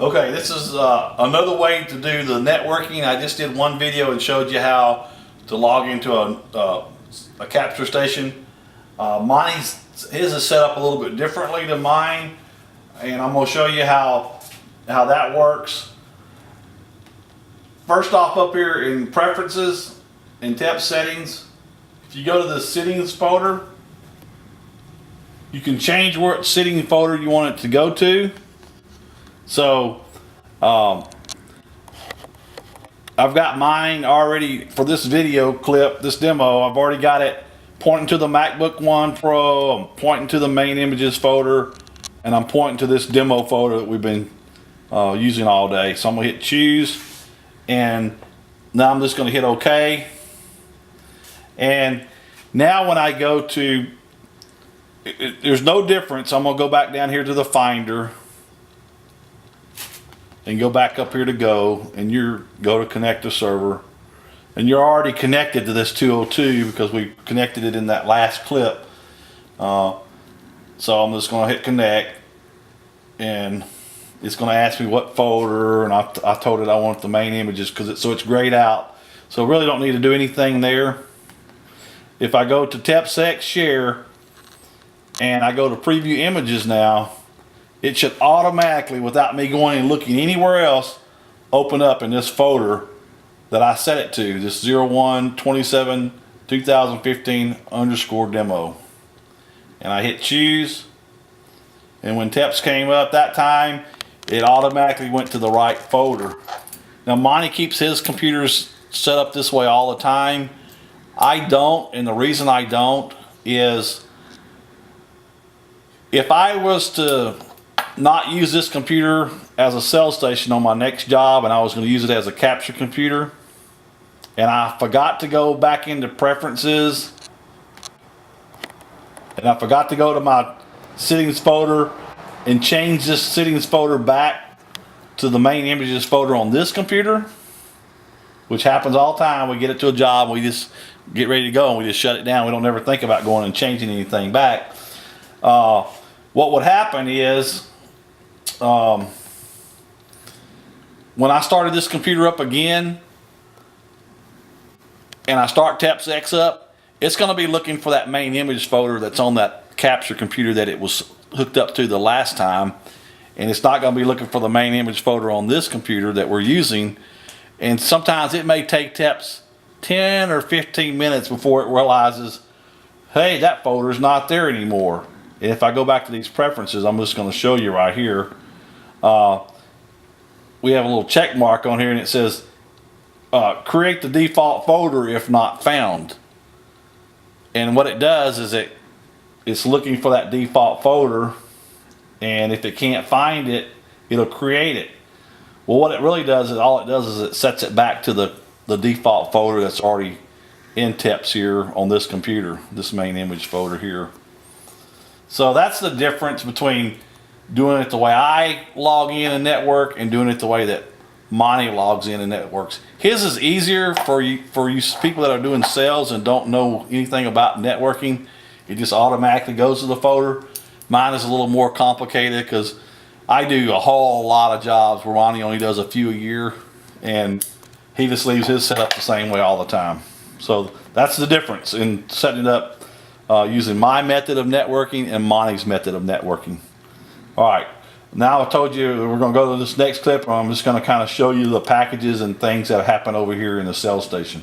Okay, this is another way to do the networking. I just did one video and showed you how to log into a capture station. His is set up a little bit differently than mine, and I'm going to show you how that works. First off, up here in preferences, in TEP settings, if you go to the settings folder, you can change what setting folder you want it to go to. So I've got mine already for this video clip, this demo. I've already got it pointing to the MacBook One Pro. I'm pointing to the main images folder, and I'm pointing to this demo folder that we've been using all day. So I'm gonna hit choose, and now I'm just gonna hit OK. And now when I go to, there's no difference. I'm gonna go back down here to the Finder and go back up here to go, and you go to connect to server, and you're already connected to this 202 because we connected it in that last clip. So I'm just going to hit connect, and it's going to ask me what folder, and I told it I want the main images because so it's grayed out. So really don't need to do anything there. If I go to TEPSEC share and I go to preview images now, it should automatically, without me going and looking anywhere else, open up in this folder that I set it to, this 01/27/2015 _ demo. And I hit choose, and when TEPS came up that time, it automatically went to the right folder. Now Monty keeps his computers set up this way all the time. I don't, and the reason I don't is if I was to not use this computer as a cell station on my next job, and I was going to use it as a capture computer, and I forgot to go back into preferences, and I forgot to go to my settings folder and change this settings folder back to the main images folder on this computer, which happens all the time. We get it to a job, we just get ready to go, and we just shut it down. We don't ever think about going and changing anything back. What would happen is, when I started this computer up again and I start TEPSEC up, it's going to be looking for that main image folder that's on that capture computer that it was hooked up to the last time, and it's not going to be looking for the main image folder on this computer that we're using. And sometimes it may take TEPS 10 or 15 minutes before it realizes, hey, that folder's not there anymore. And if I go back to these preferences, I'm just going to show you right here. We have a little check mark on here, and it says create the default folder if not found. And what it does is it's looking for that default folder, and if it can't find it, it'll create it. Well, what it really does is it sets it back to the default folder that's already in TEPS here on this computer, this main image folder here. So that's the difference between doing it the way I log in and network and doing it the way that Monty logs in and networks. His is easier for you people that are doing sales and don't know anything about networking. It just automatically goes to the folder. Mine is a little more complicated because I do a whole lot of jobs where Monty only does a few a year, and he just leaves his set up the same way all the time. So that's the difference in setting it up using my method of networking and Monty's method of networking. All right, now I told you we're going to go to this next clip. I'm just going to kind of show you the packages and things that happen over here in the cell station.